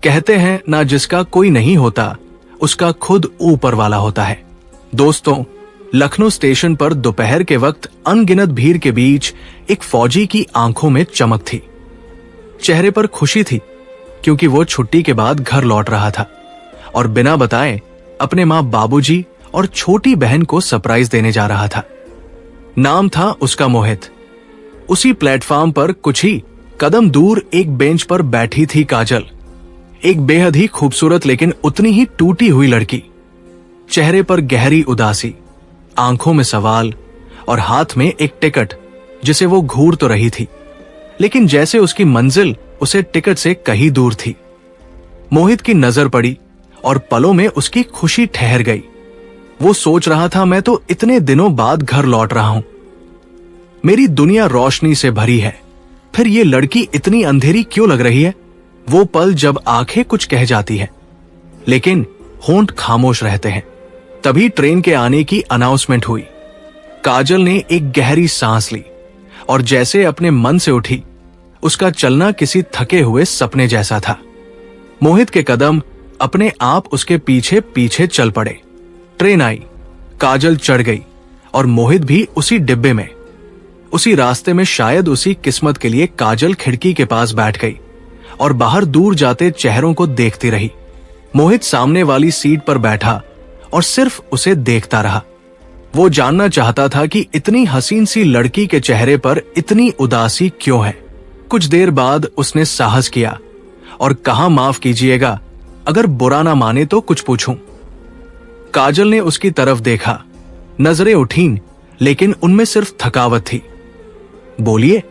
कहते हैं ना, जिसका कोई नहीं होता उसका खुद ऊपर वाला होता है। दोस्तों, लखनऊ स्टेशन पर दोपहर के वक्त अनगिनत भीड़ के बीच एक फौजी की आंखों में चमक थी। चेहरे पर खुशी थी क्योंकि वो छुट्टी के बाद घर लौट रहा था और बिना बताए अपने मां बाबूजी और छोटी बहन को सरप्राइज देने जा रहा था। नाम था उसका मोहित। उसी प्लेटफॉर्म पर कुछ ही कदम दूर एक बेंच पर बैठी थी काजल, एक बेहद ही खूबसूरत लेकिन उतनी ही टूटी हुई लड़की। चेहरे पर गहरी उदासी, आंखों में सवाल और हाथ में एक टिकट जिसे वो घूर तो रही थी, लेकिन जैसे उसकी मंजिल उसे टिकट से कहीं दूर थी। मोहित की नजर पड़ी और पलों में उसकी खुशी ठहर गई। वो सोच रहा था, मैं तो इतने दिनों बाद घर लौट रहा हूं, मेरी दुनिया रोशनी से भरी है, फिर ये लड़की इतनी अंधेरी क्यों लग रही है। वो पल जब आंखें कुछ कह जाती है लेकिन होंठ खामोश रहते हैं। तभी ट्रेन के आने की अनाउंसमेंट हुई। काजल ने एक गहरी सांस ली और जैसे अपने मन से उठी, उसका चलना किसी थके हुए सपने जैसा था। मोहित के कदम अपने आप उसके पीछे पीछे चल पड़े। ट्रेन आई, काजल चढ़ गई और मोहित भी उसी डिब्बे में। उसी रास्ते में, शायद उसी किस्मत के लिए, काजल खिड़की के पास बैठ गई और बाहर दूर जाते चेहरों को देखती रही। मोहित सामने वाली सीट पर बैठा और सिर्फ उसे देखता रहा। वो जानना चाहता था कि इतनी हसीन सी लड़की के चेहरे पर इतनी उदासी क्यों है। कुछ देर बाद उसने साहस किया और कहा, माफ कीजिएगा, अगर बुरा ना माने तो कुछ पूछूं। काजल ने उसकी तरफ देखा, नजरें उठीं लेकिन उनमें सिर्फ थकावट थी। बोलिए,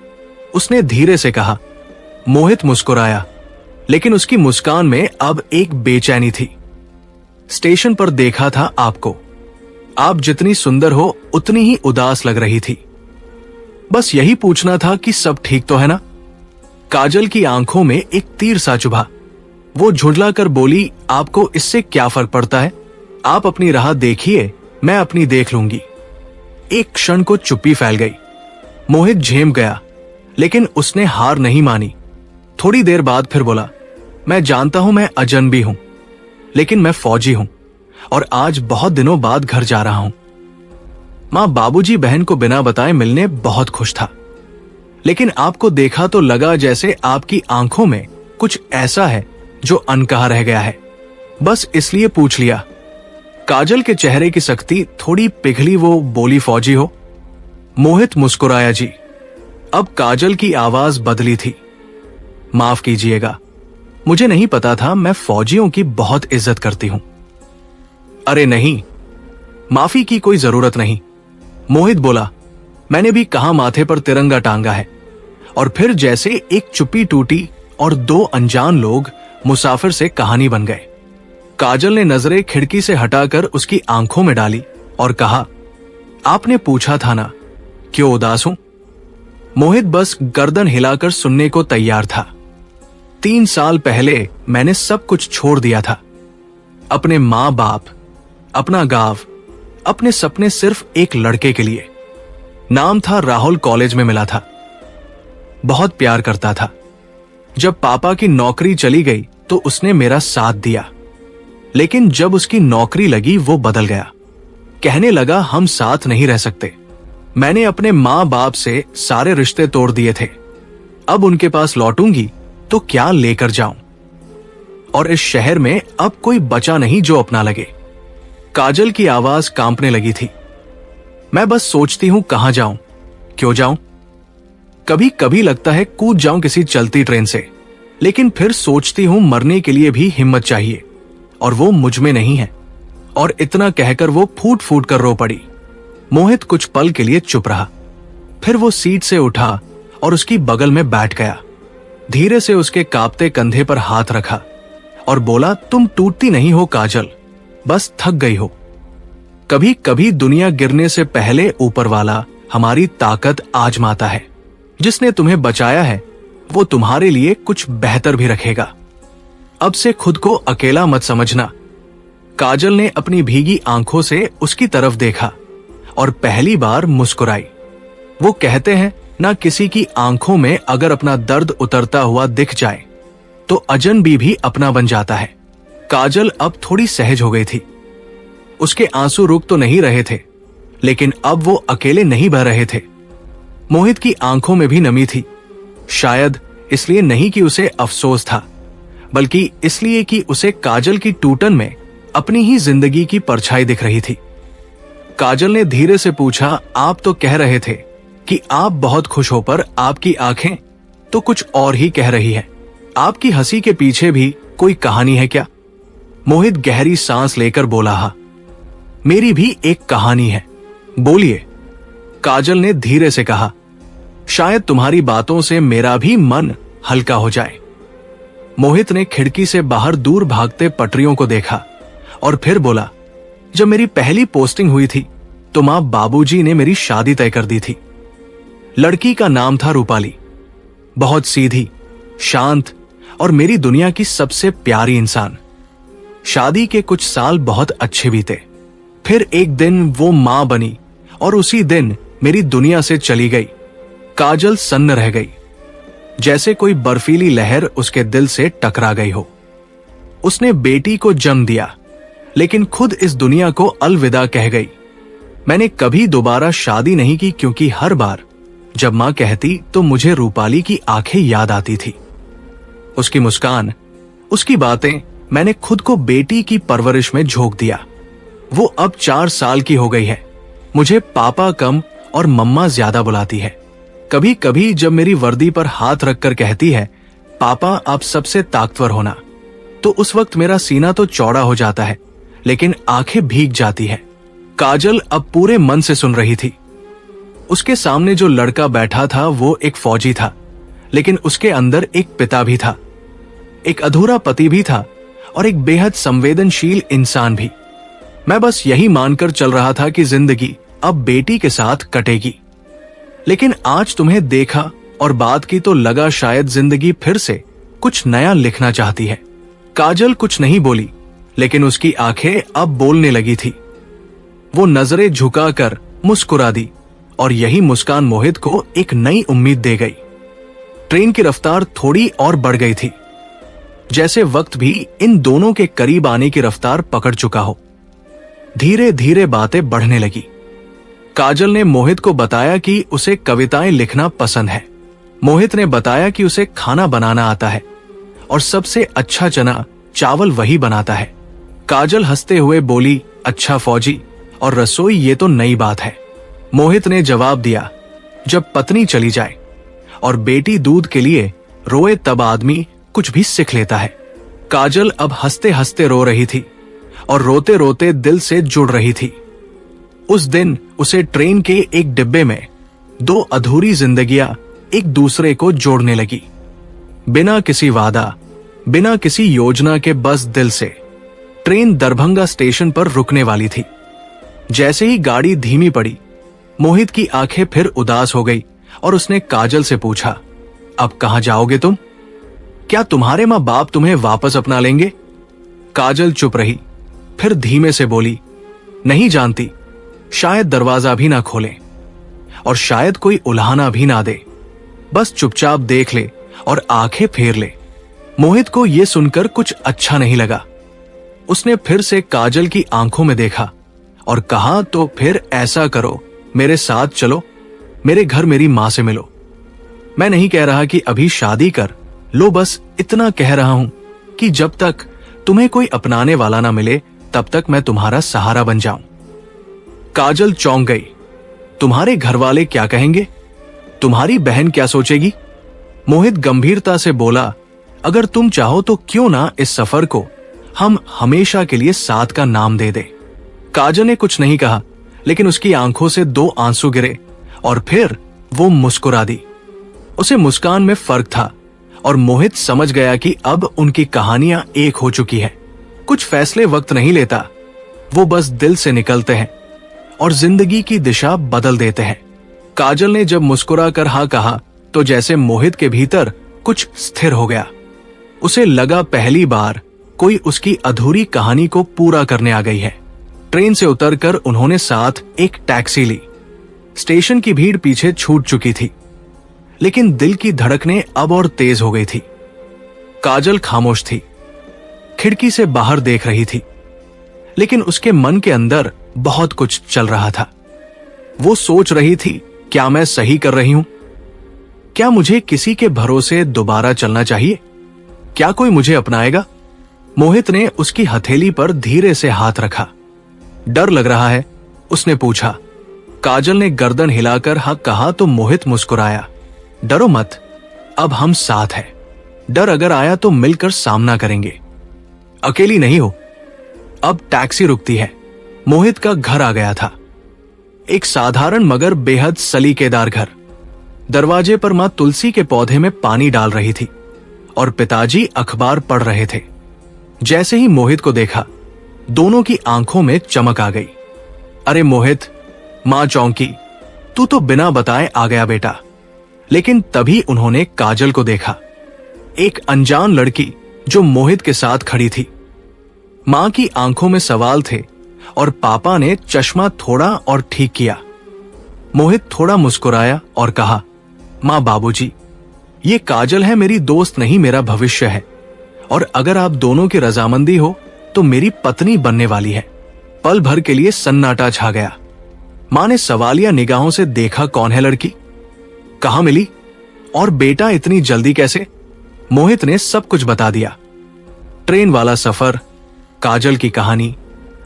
उसने धीरे से कहा। मोहित मुस्कुराया लेकिन उसकी मुस्कान में अब एक बेचैनी थी। स्टेशन पर देखा था आपको, आप जितनी सुंदर हो उतनी ही उदास लग रही थी। बस यही पूछना था कि सब ठीक तो है ना। काजल की आंखों में एक तीर सा चुभा। वो झुंझला कर बोली, आपको इससे क्या फर्क पड़ता है, आप अपनी राह देखिए, मैं अपनी देख लूंगी। एक क्षण को चुप्पी फैल गई। मोहित झेम गया लेकिन उसने हार नहीं मानी। थोड़ी देर बाद फिर बोला, मैं जानता हूं मैं अजनबी हूं, लेकिन मैं फौजी हूं और आज बहुत दिनों बाद घर जा रहा हूं। मां बाबूजी बहन को बिना बताए मिलने बहुत खुश था, लेकिन आपको देखा तो लगा जैसे आपकी आंखों में कुछ ऐसा है जो अनकहा रह गया है, बस इसलिए पूछ लिया। काजल के चेहरे की सख्ती थोड़ी पिघली। वो बोली, फौजी हो। मोहित मुस्कुराया, जी। अब काजल की आवाज बदली थी, माफ कीजिएगा, मुझे नहीं पता था, मैं फौजियों की बहुत इज्जत करती हूं। अरे नहीं, माफी की कोई जरूरत नहीं, मोहित बोला। मैंने भी कहा माथे पर तिरंगा टांगा है। और फिर जैसे एक चुप्पी टूटी और दो अनजान लोग मुसाफिर से कहानी बन गए। काजल ने नजरें खिड़की से हटाकर उसकी आंखों में डाली और कहा, आपने पूछा था ना क्यों उदास हूं। मोहित बस गर्दन हिलाकर सुनने को तैयार था। 3 साल पहले मैंने सब कुछ छोड़ दिया था, अपने माँ बाप, अपना गांव, अपने सपने, सिर्फ एक लड़के के लिए। नाम था राहुल, कॉलेज में मिला था, बहुत प्यार करता था। जब पापा की नौकरी चली गई तो उसने मेरा साथ दिया, लेकिन जब उसकी नौकरी लगी वो बदल गया। कहने लगा, हम साथ नहीं रह सकते। मैंने अपने माँ बाप से सारे रिश्ते तोड़ दिए थे, अब उनके पास लौटूंगी तो क्या लेकर जाऊं, और इस शहर में अब कोई बचा नहीं जो अपना लगे। काजल की आवाज कांपने लगी थी। मैं बस सोचती हूं कहां जाऊं, क्यों जाऊं। कभी कभी लगता है कूद जाऊं किसी चलती ट्रेन से, लेकिन फिर सोचती हूं मरने के लिए भी हिम्मत चाहिए और वो मुझ में नहीं है। और इतना कहकर वो फूट फूट कर रो पड़ी। मोहित कुछ पल के लिए चुप रहा, फिर वो सीट से उठा और उसकी बगल में बैठ गया। धीरे से उसके कांपते कंधे पर हाथ रखा और बोला, तुम टूटती नहीं हो काजल, बस थक गई हो। कभी कभी दुनिया गिरने से पहले ऊपर वाला हमारी ताकत आजमाता है। जिसने तुम्हें बचाया है वो तुम्हारे लिए कुछ बेहतर भी रखेगा। अब से खुद को अकेला मत समझना। काजल ने अपनी भीगी आंखों से उसकी तरफ देखा और पहली बार मुस्कुराई। वो कहते हैं ना, किसी की आंखों में अगर अपना दर्द उतरता हुआ दिख जाए तो अजनबी भी अपना बन जाता है। काजल अब थोड़ी सहज हो गई थी। उसके आंसू रुक तो नहीं रहे थे, लेकिन अब वो अकेले नहीं बह रहे थे। मोहित की आंखों में भी नमी थी, शायद इसलिए नहीं कि उसे अफसोस था, बल्कि इसलिए कि उसे काजल की टूटन में अपनी ही जिंदगी की परछाई दिख रही थी। काजल ने धीरे से पूछा, आप तो कह रहे थे कि आप बहुत खुश हो, पर आपकी आंखें तो कुछ और ही कह रही है। आपकी हंसी के पीछे भी कोई कहानी है क्या? मोहित गहरी सांस लेकर बोला, हाँ, मेरी भी एक कहानी है। बोलिए, काजल ने धीरे से कहा। शायद तुम्हारी बातों से मेरा भी मन हल्का हो जाए। मोहित ने खिड़की से बाहर दूर भागते पटरियों को देखा और फिर बोला, जब मेरी पहली पोस्टिंग हुई थी तो मां बाबूजी ने मेरी शादी तय कर दी थी। लड़की का नाम था रूपाली, बहुत सीधी, शांत और मेरी दुनिया की सबसे प्यारी इंसान। शादी के कुछ साल बहुत अच्छे बीते। फिर एक दिन वो मां बनी और उसी दिन मेरी दुनिया से चली गई। काजल सन्न रह गई, जैसे कोई बर्फीली लहर उसके दिल से टकरा गई हो। उसने बेटी को जन्म दिया, लेकिन खुद इस दुनिया को अलविदा कह गई। मैंने कभी दोबारा शादी नहीं की, क्योंकि हर बार जब मां कहती तो मुझे रूपाली की आंखें याद आती थी। उसकी मुस्कान, उसकी बातें, मैंने खुद को बेटी की परवरिश में झोंक दिया। वो अब 4 साल की हो गई है। मुझे पापा कम और मम्मा ज्यादा बुलाती है। कभी कभी जब मेरी वर्दी पर हाथ रखकर कहती है, पापा आप सबसे ताकतवर होना, तो उस वक्त मेरा सीना तो चौड़ा हो जाता है, लेकिन आंखें भीग जाती है। काजल अब पूरे मन से सुन रही थी। उसके सामने जो लड़का बैठा था वो एक फौजी था, लेकिन उसके अंदर एक पिता भी था, एक अधूरा पति भी था और एक बेहद संवेदनशील इंसान भी। मैं बस यही मानकर चल रहा था कि जिंदगी अब बेटी के साथ कटेगी, लेकिन आज तुम्हें देखा और बात की तो लगा शायद जिंदगी फिर से कुछ नया लिखना चाहती है। काजल कुछ नहीं बोली, लेकिन उसकी आंखें अब बोलने लगी थी। वो नजरें झुकाकर मुस्कुरा दी और यही मुस्कान मोहित को एक नई उम्मीद दे गई। ट्रेन की रफ्तार थोड़ी और बढ़ गई थी, जैसे वक्त भी इन दोनों के करीब आने की रफ्तार पकड़ चुका हो। धीरे धीरे बातें बढ़ने लगी। काजल ने मोहित को बताया कि उसे कविताएं लिखना पसंद है। मोहित ने बताया कि उसे खाना बनाना आता है और सबसे अच्छा चना चावल वही बनाता है। काजल हंसते हुए बोली, अच्छा फौजी और रसोई, ये तो नई बात है। मोहित ने जवाब दिया, जब पत्नी चली जाए और बेटी दूध के लिए रोए तब आदमी कुछ भी सीख लेता है। काजल अब हंसते हंसते रो रही थी और रोते रोते दिल से जुड़ रही थी। उस दिन उसे ट्रेन के एक डिब्बे में 2 अधूरी जिंदगियां एक दूसरे को जोड़ने लगी। बिना किसी वादा, बिना किसी योजना के बस दिल से। ट्रेन दरभंगा स्टेशन पर रुकने वाली थी। जैसे ही गाड़ी धीमी पड़ी, मोहित की आंखें फिर उदास हो गई और उसने काजल से पूछा, अब कहां जाओगे तुम? क्या तुम्हारे मां बाप तुम्हें वापस अपना लेंगे? काजल चुप रही, फिर धीमे से बोली, नहीं जानती, शायद दरवाजा भी ना खोले और शायद कोई उल्हाना भी ना दे, बस चुपचाप देख ले और आंखें फेर ले। मोहित को यह सुनकर कुछ अच्छा नहीं लगा। उसने फिर से काजल की आंखों में देखा और कहा, तो फिर ऐसा करो, मेरे साथ चलो, मेरे घर मेरी मां से मिलो। मैं नहीं कह रहा कि अभी शादी कर लो, बस इतना कह रहा हूं कि जब तक तुम्हें कोई अपनाने वाला ना मिले तब तक मैं तुम्हारा सहारा बन जाऊं। काजल चौंक गई। तुम्हारे घर वाले क्या कहेंगे? तुम्हारी बहन क्या सोचेगी? मोहित गंभीरता से बोला, अगर तुम चाहो तो क्यों ना इस सफर को हम हमेशा के लिए साथ का नाम दे दे। काजल ने कुछ नहीं कहा, लेकिन उसकी आंखों से 2 आंसू गिरे और फिर वो मुस्कुरा दी। उसे मुस्कान में फर्क था और मोहित समझ गया कि अब उनकी कहानियां एक हो चुकी है। कुछ फैसले वक्त नहीं लेता, वो बस दिल से निकलते हैं और जिंदगी की दिशा बदल देते हैं। काजल ने जब मुस्कुरा कर हाँ कहा तो जैसे मोहित के भीतर कुछ स्थिर हो गया। उसे लगा पहली बार कोई उसकी अधूरी कहानी को पूरा करने आ गई है। ट्रेन से उतरकर उन्होंने साथ एक टैक्सी ली। स्टेशन की भीड़ पीछे छूट चुकी थी, लेकिन दिल की धड़कनें अब और तेज हो गई थी। काजल खामोश थी, खिड़की से बाहर देख रही थी, लेकिन उसके मन के अंदर बहुत कुछ चल रहा था। वो सोच रही थी, क्या मैं सही कर रही हूं? क्या मुझे किसी के भरोसे दोबारा चलना चाहिए? क्या कोई मुझे अपनाएगा? मोहित ने उसकी हथेली पर धीरे से हाथ रखा। डर लग रहा है? उसने पूछा। काजल ने गर्दन हिलाकर हाँ कहा तो मोहित मुस्कुराया। डरो मत, अब हम साथ हैं। डर अगर आया तो मिलकर सामना करेंगे। अकेली नहीं हो। अब टैक्सी रुकती है। मोहित का घर आ गया था, एक साधारण मगर बेहद सलीकेदार घर। दरवाजे पर मां तुलसी के पौधे में पानी डाल रही थी और पिताजी अखबार पढ़ रहे थे। जैसे ही मोहित को देखा, दोनों की आंखों में चमक आ गई। अरे मोहित, मां चौंकी। तू तो बिना बताए आ गया बेटा। लेकिन तभी उन्होंने काजल को देखा, एक अनजान लड़की जो मोहित के साथ खड़ी थी। मां की आंखों में सवाल थे और पापा ने चश्मा थोड़ा और ठीक किया। मोहित थोड़ा मुस्कुराया और कहा, मां बाबूजी, ये काजल है, मेरी दोस्त नहीं, मेरा भविष्य है। और अगर आप दोनों की रजामंदी हो तो मेरी पत्नी बनने वाली है। पल भर के लिए सन्नाटा छा गया। मां ने सवालिया निगाहों से देखा, कौन है लड़की? कहां मिली? और बेटा इतनी जल्दी कैसे? मोहित ने सब कुछ बता दिया। ट्रेन वाला सफर, काजल की कहानी,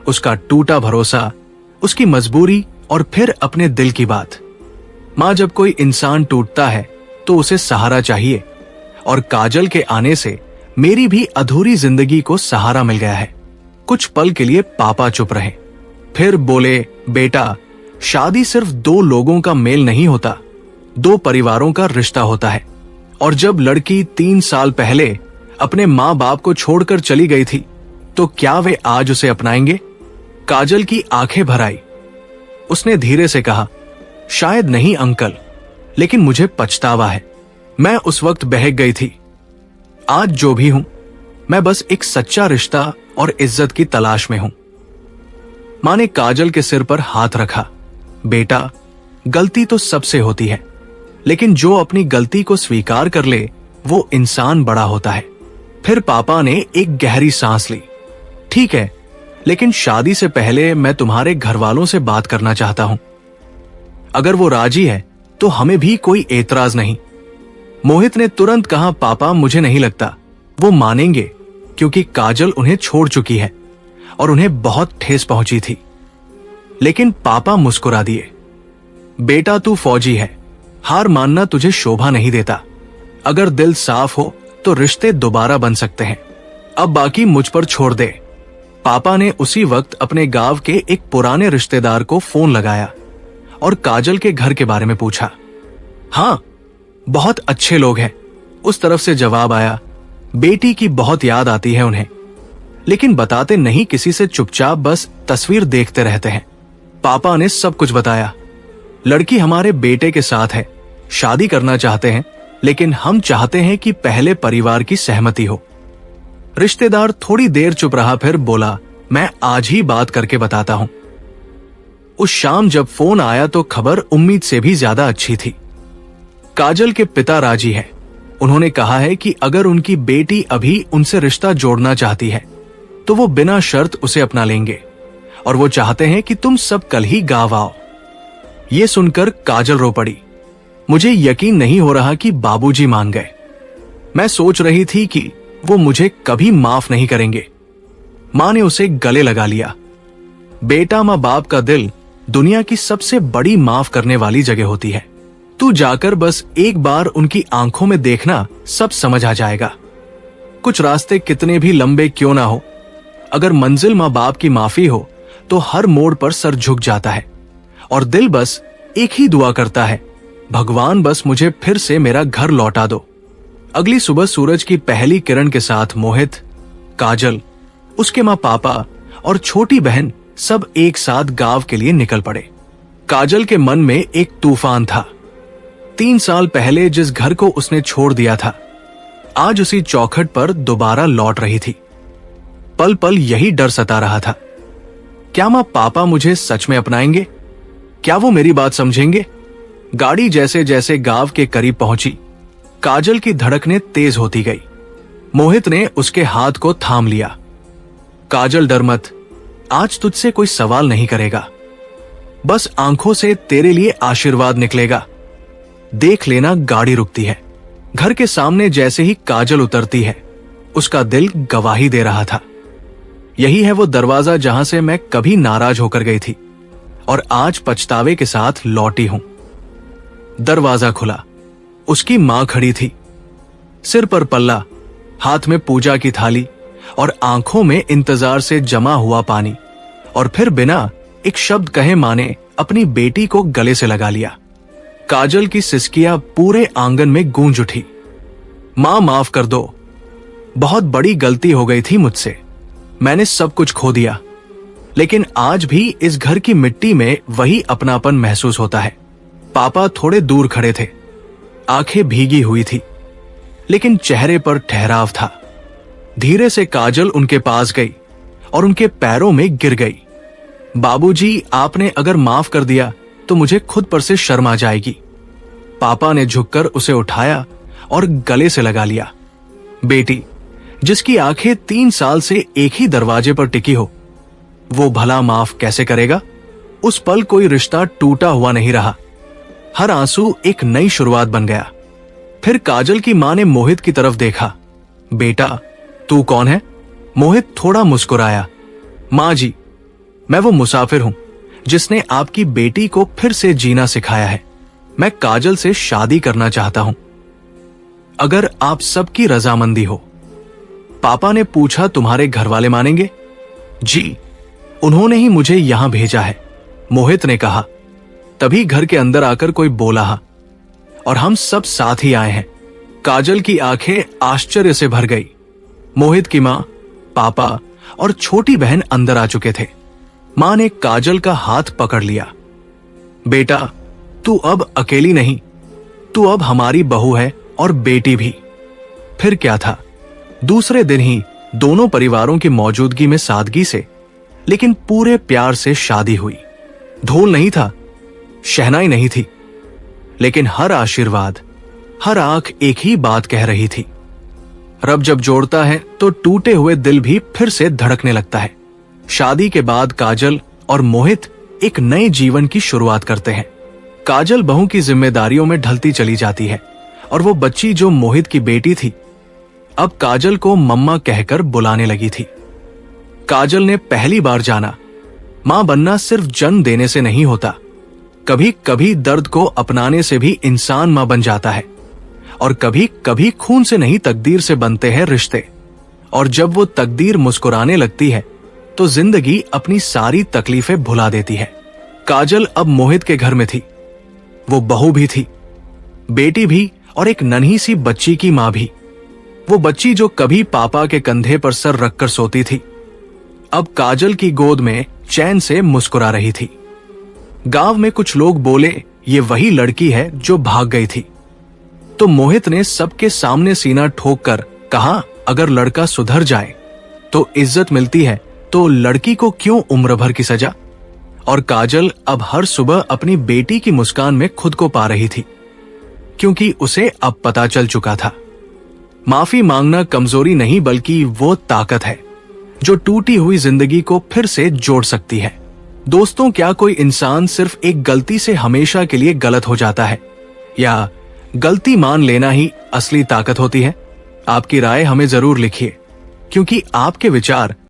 उसका टूटा भरोसा, उसकी मजबूरी और फिर अपने दिल की बात। मां, जब कोई इंसान टूटता है तो उसे सहारा चाहिए, और काजल के आने से मेरी भी अधूरी जिंदगी को सहारा मिल गया है। कुछ पल के लिए पापा चुप रहे, फिर बोले, बेटा, शादी सिर्फ दो लोगों का मेल नहीं होता, दो परिवारों का रिश्ता होता है। और जब लड़की 3 साल पहले अपने माँ बाप को छोड़कर चली गई थी, तो क्या वे आज उसे अपनाएंगे? काजल की आंखें भर आई। उसने धीरे से कहा, शायद नहीं अंकल, लेकिन मुझे पछतावा है। मैं उस वक्त बहक गई थी। आज जो भी हूं, मैं बस एक सच्चा रिश्ता और इज्जत की तलाश में हूं। मां ने काजल के सिर पर हाथ रखा। बेटा, गलती तो सबसे होती है, लेकिन जो अपनी गलती को स्वीकार कर ले वो इंसान बड़ा होता है। फिर पापा ने एक गहरी सांस ली। ठीक है, लेकिन शादी से पहले मैं तुम्हारे घर वालों से बात करना चाहता हूं। अगर वो राजी है तो हमें भी कोई एतराज नहीं। मोहित ने तुरंत कहा, पापा, मुझे नहीं लगता वो मानेंगे, क्योंकि काजल उन्हें छोड़ चुकी है और उन्हें बहुत ठेस पहुंची थी। लेकिन पापा मुस्कुरा दिए। बेटा, तू फौजी है, हार मानना तुझे शोभा नहीं देता। अगर दिल साफ हो तो रिश्ते दोबारा बन सकते हैं। अब बाकी मुझ पर छोड़ दे। पापा ने उसी वक्त अपने गांव के एक पुराने रिश्तेदार को फोन लगाया और काजल के घर के बारे में पूछा। हाँ, बहुत अच्छे लोग हैं, उस तरफ से जवाब आया। बेटी की बहुत याद आती है उन्हें, लेकिन बताते नहीं किसी से, चुपचाप बस तस्वीर देखते रहते हैं। पापा ने सब कुछ बताया। लड़की हमारे बेटे के साथ है, शादी करना चाहते हैं, लेकिन हम चाहते हैं कि पहले परिवार की सहमति हो। रिश्तेदार थोड़ी देर चुप रहा, फिर बोला, मैं आज ही बात करके बताता हूं। उस शाम जब फोन आया तो खबर उम्मीद से भी ज्यादा अच्छी थी। काजल के पिता राजी हैं। उन्होंने कहा है कि अगर उनकी बेटी अभी उनसे रिश्ता जोड़ना चाहती है तो वो बिना शर्त उसे अपना लेंगे, और वो चाहते हैं कि तुम सब कल ही गांव आओ। ये सुनकर काजल रो पड़ी। मुझे यकीन नहीं हो रहा कि बाबूजी मान गए। मैं सोच रही थी कि वो मुझे कभी माफ नहीं करेंगे। मां ने उसे गले लगा लिया। बेटा, मां बाप का दिल दुनिया की सबसे बड़ी माफ करने वाली जगह होती है। तू जाकर बस एक बार उनकी आंखों में देखना, सब समझ आ जाएगा। कुछ रास्ते कितने भी लंबे क्यों ना हो, अगर मंजिल मां बाप की माफी हो तो हर मोड़ पर सर झुक जाता है और दिल बस एक ही दुआ करता है, भगवान बस मुझे फिर से मेरा घर लौटा दो। अगली सुबह सूरज की पहली किरण के साथ मोहित, काजल, उसके मां पापा और छोटी बहन सब एक साथ गांव के लिए निकल पड़े। काजल के मन में एक तूफान था। 3 साल पहले जिस घर को उसने छोड़ दिया था, आज उसी चौखट पर दोबारा लौट रही थी। पल पल यही डर सता रहा था। क्या मां पापा मुझे सच में अपनाएंगे? क्या वो मेरी बात समझेंगे? गाड़ी जैसे जैसे गांव के करीब पहुंची, काजल की धड़कनें तेज होती गई। मोहित ने उसके हाथ को थाम लिया। काजल, डर मत, आज तुझसे कोई सवाल नहीं करेगा, बस आंखों से तेरे लिए आशीर्वाद निकलेगा। देख लेना, गाड़ी रुकती है। घर के सामने जैसे ही काजल उतरती है, उसका दिल गवाही दे रहा था। यही है वो दरवाजा जहां से मैं कभी नाराज होकर गई थी और आज पछतावे के साथ लौटी हूं। दरवाजा खुला। उसकी मां खड़ी थी, सिर पर पल्ला, हाथ में पूजा की थाली और आंखों में इंतजार से जमा हुआ पानी। और फिर बिना एक शब्द कहे मां ने अपनी बेटी को गले से लगा लिया। काजल की सिसकियां पूरे आंगन में गूंज उठी। मां, माफ कर दो, बहुत बड़ी गलती हो गई थी मुझसे। मैंने सब कुछ खो दिया, लेकिन आज भी इस घर की मिट्टी में वही अपनापन महसूस होता है। पापा थोड़े दूर खड़े थे, आंखें भीगी हुई थी, लेकिन चेहरे पर ठहराव था। धीरे से काजल उनके पास गई और उनके पैरों में गिर गई। बाबूजी, आपने अगर माफ कर दिया तो मुझे खुद पर से शर्म आ जाएगी। पापा ने झुककर उसे उठाया और गले से लगा लिया। बेटी, जिसकी आंखें 3 साल से एक ही दरवाजे पर टिकी हो, वो भला माफ कैसे करेगा? उस पल कोई रिश्ता टूटा हुआ नहीं रहा, हर आंसू एक नई शुरुआत बन गया। फिर काजल की मां ने मोहित की तरफ देखा। बेटा, तू कौन है? मोहित थोड़ा मुस्कुराया। मां जी, मैं वो मुसाफिर हूं जिसने आपकी बेटी को फिर से जीना सिखाया है। मैं काजल से शादी करना चाहता हूं, अगर आप सबकी रजामंदी हो। पापा ने पूछा, तुम्हारे घर वाले मानेंगे? जी, उन्होंने ही मुझे यहां भेजा है, मोहित ने कहा। तभी घर के अंदर आकर कोई बोला, और हम सब साथ ही आए हैं। काजल की आंखें आश्चर्य से भर गई। मोहित की मां, पापा और छोटी बहन अंदर आ चुके थे। मां ने काजल का हाथ पकड़ लिया। बेटा, तू अब अकेली नहीं, तू अब हमारी बहू है और बेटी भी। फिर क्या था, दूसरे दिन ही दोनों परिवारों की मौजूदगी में सादगी से लेकिन पूरे प्यार से शादी हुई। ढोल नहीं था, शहनाई नहीं थी, लेकिन हर आशीर्वाद, हर आंख एक ही बात कह रही थी। रब जब जोड़ता है तो टूटे हुए दिल भी फिर से धड़कने लगता है। शादी के बाद काजल और मोहित एक नए जीवन की शुरुआत करते हैं। काजल बहू की जिम्मेदारियों में ढलती चली जाती है और वो बच्ची जो मोहित की बेटी थी, अब काजल को मम्मा कहकर बुलाने लगी थी। काजल ने पहली बार जाना, मां बनना सिर्फ जन्म देने से नहीं होता, कभी कभी दर्द को अपनाने से भी इंसान मां बन जाता है। और कभी कभी खून से नहीं, तकदीर से बनते हैं रिश्ते। और जब वो तकदीर मुस्कुराने लगती है तो जिंदगी अपनी सारी तकलीफें भुला देती है। काजल अब मोहित के घर में थी। वो बहू भी थी, बेटी भी और एक नन्ही सी बच्ची की मां भी। वो बच्ची जो कभी पापा के कंधे पर सर रखकर सोती थी, अब काजल की गोद में चैन से मुस्कुरा रही थी। गांव में कुछ लोग बोले, ये वही लड़की है जो भाग गई थी। तो मोहित ने सबके सामने सीना ठोक कर कहा, अगर लड़का सुधर जाए तो इज्जत मिलती है, तो लड़की को क्यों उम्र भर की सजा? और काजल अब हर सुबह अपनी बेटी की मुस्कान में खुद को पा रही थी, क्योंकि उसे अब पता चल चुका था, माफी मांगना कमजोरी नहीं बल्कि वो ताकत है जो टूटी हुई जिंदगी को फिर से जोड़ सकती है। दोस्तों, क्या कोई इंसान सिर्फ एक गलती से हमेशा के लिए गलत हो जाता है, या गलती मान लेना ही असली ताकत होती है? आपकी राय हमें जरूर लिखिए, क्योंकि आपके विचार